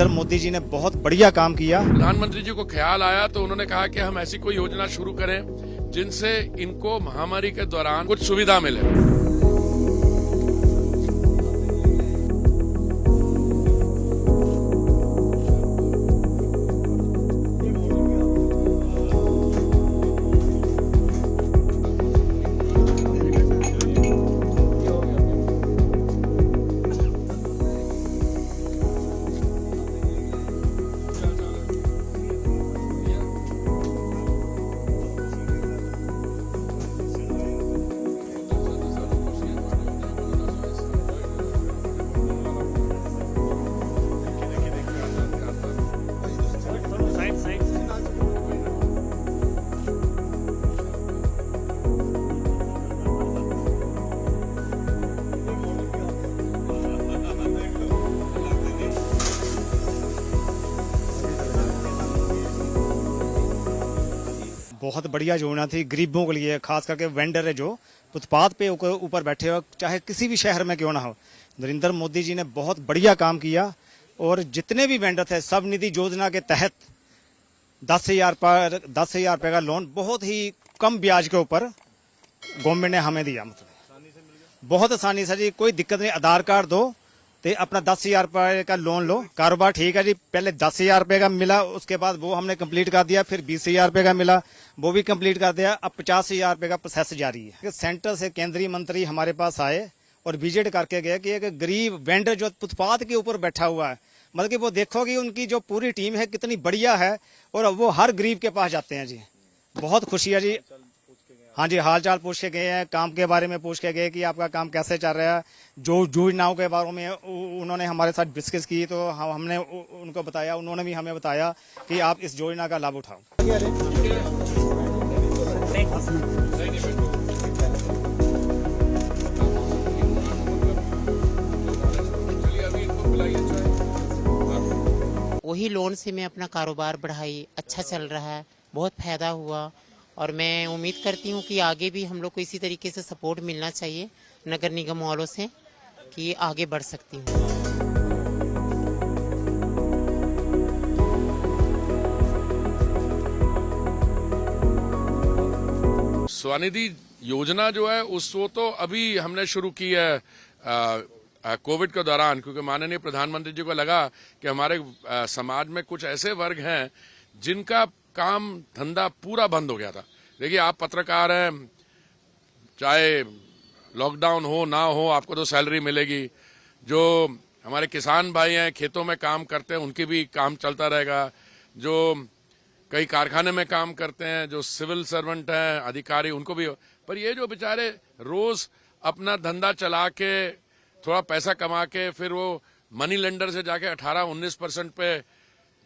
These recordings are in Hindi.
नरेंद्र मोदी जी ने बहुत बढ़िया काम किया। प्रधानमंत्री जी को ख्याल आया तो उन्होंने कहा कि हम ऐसी कोई योजना शुरू करें जिनसे इनको महामारी के दौरान कुछ सुविधा मिले। बहुत बढ़िया योजना थी गरीबों के लिए, खास करके वेंडर है जो फुटपाथ पे ऊपर बैठे हो, चाहे किसी भी शहर में क्यों ना हो। नरेंद्र मोदी जी ने बहुत बढ़िया काम किया और जितने भी वेंडर थे सब निधि योजना के तहत 10,000 रुपये का लोन बहुत ही कम ब्याज के ऊपर गवर्नमेंट ने हमें दिया। मतलब बहुत आसानी से जी, कोई दिक्कत नहीं। आधार कार्ड दो तो अपना 10,000 रुपये का लोन लो, कारोबार ठीक है जी। पहले 10,000 रुपये का मिला, उसके बाद वो हमने कंप्लीट कर दिया, फिर 20,000 रुपये का मिला, वो भी कंप्लीट कर दिया। अब 50,000 रुपये का प्रोसेस जारी है। सेंटर से केंद्रीय मंत्री हमारे पास आए और विजिट करके गए कि एक गरीब वेंडर जो फुटपाथ के ऊपर बैठा हुआ है, मतलब कि वो देखो कि उनकी जो पूरी टीम है कितनी बढ़िया है और वो हर गरीब के पास जाते हैं जी। बहुत खुशी है जी। हाँ जी, हाल चाल पूछ के गए हैं, काम के बारे में पूछ के गए कि आपका काम कैसे चल रहा है। जो योजनाओं के बारे में उन्होंने हमारे साथ डिस्कस की तो हमने उनको बताया, उन्होंने भी हमें बताया कि आप इस योजना का लाभ उठाओ। वही लोन से मैं अपना कारोबार बढ़ाई, अच्छा चल रहा है, बहुत फायदा हुआ और मैं उम्मीद करती हूँ कि आगे भी हम लोग को इसी तरीके से सपोर्ट मिलना चाहिए नगर निगम वालों से कि आगे बढ़ सकती हूँ। स्वनिधि योजना जो है वो तो अभी हमने शुरू की है कोविड के दौरान, क्योंकि माननीय प्रधानमंत्री जी को लगा कि हमारे समाज में कुछ ऐसे वर्ग हैं जिनका काम धंधा पूरा बंद हो गया था। देखिए, आप पत्रकार हैं, चाहे लॉकडाउन हो ना हो आपको तो सैलरी मिलेगी। जो हमारे किसान भाई हैं, खेतों में काम करते हैं, उनकी भी काम चलता रहेगा। जो कई कारखाने में काम करते हैं, जो सिविल सर्वेंट हैं, अधिकारी, उनको भी। पर ये जो बेचारे रोज अपना धंधा चला के थोड़ा पैसा कमा के फिर वो मनी लेंडर से जाके 18-19% पे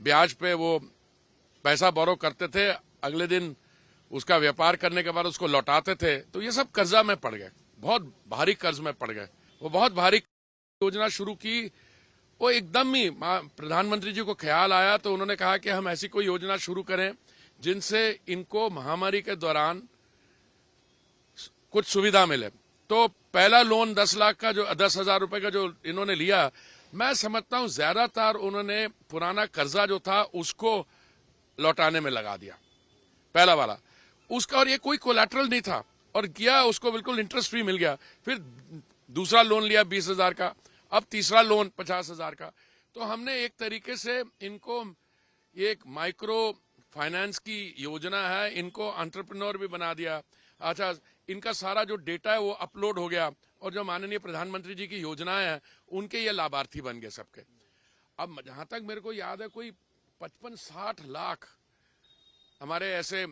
ब्याज पे वो पैसा बोरो करते थे, अगले दिन उसका व्यापार करने के बाद उसको लौटाते थे, तो ये सब कर्जा में पड़ गए, बहुत भारी कर्ज में पड़ गए। वो बहुत भारी योजना शुरू की, वो एकदम ही प्रधानमंत्री जी को ख्याल आया तो उन्होंने कहा कि हम ऐसी कोई योजना शुरू करें जिनसे इनको महामारी के दौरान कुछ सुविधा मिले। तो पहला लोन 10 लाख का, जो 10,000 रुपए का जो इन्होंने लिया, मैं समझता हूं ज्यादातर उन्होंने पुराना कर्जा जो था उसको लौटाने में लगा दिया, पहला वाला उसका, और ये कोई कोलैटरल नहीं था और किया, उसको बिल्कुल इंटरेस्ट फ्री मिल गया। फिर दूसरा लोन लिया 20,000 का, अब तीसरा लोन 50,000 का। तो हमने एक तरीके से इनको ये एक माइक्रो फाइनेंस की योजना है, इनको एंटरप्रेन्योर भी बना दिया। अच्छा, इनका सारा जो डेटा है वो अपलोड हो गया और जो माननीय प्रधानमंत्री जी की योजनाएं हैं उनके ये लाभार्थी बन गए सबके। अब जहां तक मेरे को याद है, कोई 55-60 लाख हमारे ऐसे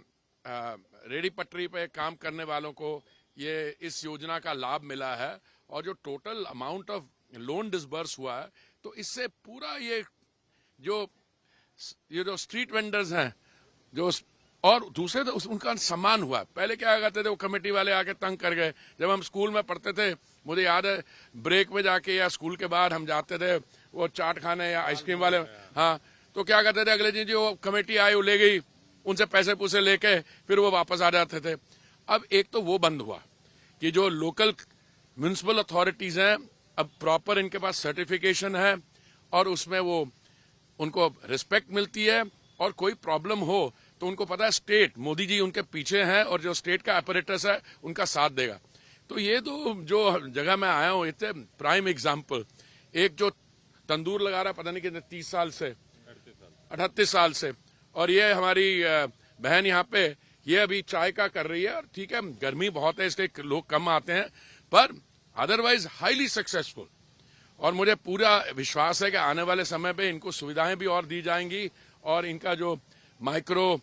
रेडी पटरी पे काम करने वालों को ये इस योजना का लाभ मिला है। और जो total amount of loan disburse हुआ है, तो इससे पूरा ये जो स्ट्रीट वेंडर्स हैं, जो और दूसरे तो उनका सम्मान हुआ। पहले क्या करते थे, वो कमेटी वाले आके तंग कर गए। जब हम स्कूल में पढ़ते थे, मुझे याद है, ब्रेक में जाके या स्कूल के बाद हम जाते थे वो चाट खाने या आइसक्रीम वाले, हाँ, तो क्या करते थे, अगले दिन जो कमेटी आई वो ले गई, उनसे पैसे पूसे लेके फिर वो वापस आ जाते थे। अब एक तो वो बंद हुआ कि जो लोकल म्युनिसिपल अथॉरिटीज हैं, अब प्रॉपर इनके पास सर्टिफिकेशन है और उसमें वो उनको रिस्पेक्ट मिलती है, और कोई प्रॉब्लम हो तो उनको पता है स्टेट, मोदी जी उनके पीछे हैं और जो स्टेट का अपरेटस है उनका साथ देगा। तो ये तो जो जगह मैं आया हूँ, इट्स प्राइम एग्जाम्पल। एक जो तंदूर लगा रहा है पता नहीं कितने 30 साल से 38 साल से, और ये हमारी बहन यहाँ पे ये अभी चाय का कर रही है। और ठीक है, गर्मी बहुत है इसलिए लोग कम आते हैं, पर अदरवाइज हाईली सक्सेसफुल। और मुझे पूरा विश्वास है कि आने वाले समय पे इनको सुविधाएं भी और दी जाएंगी, और इनका जो माइक्रो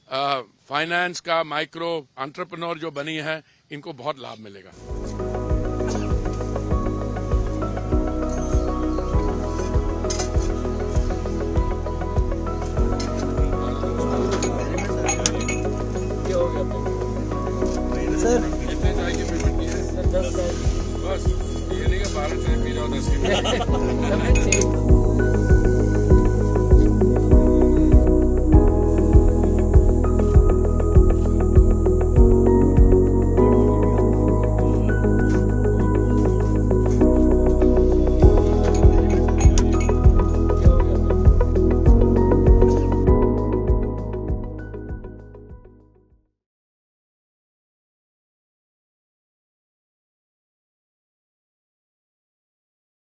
फाइनेंस का माइक्रो एंटरप्रेन्योर जो बनी है, इनको बहुत लाभ मिलेगा।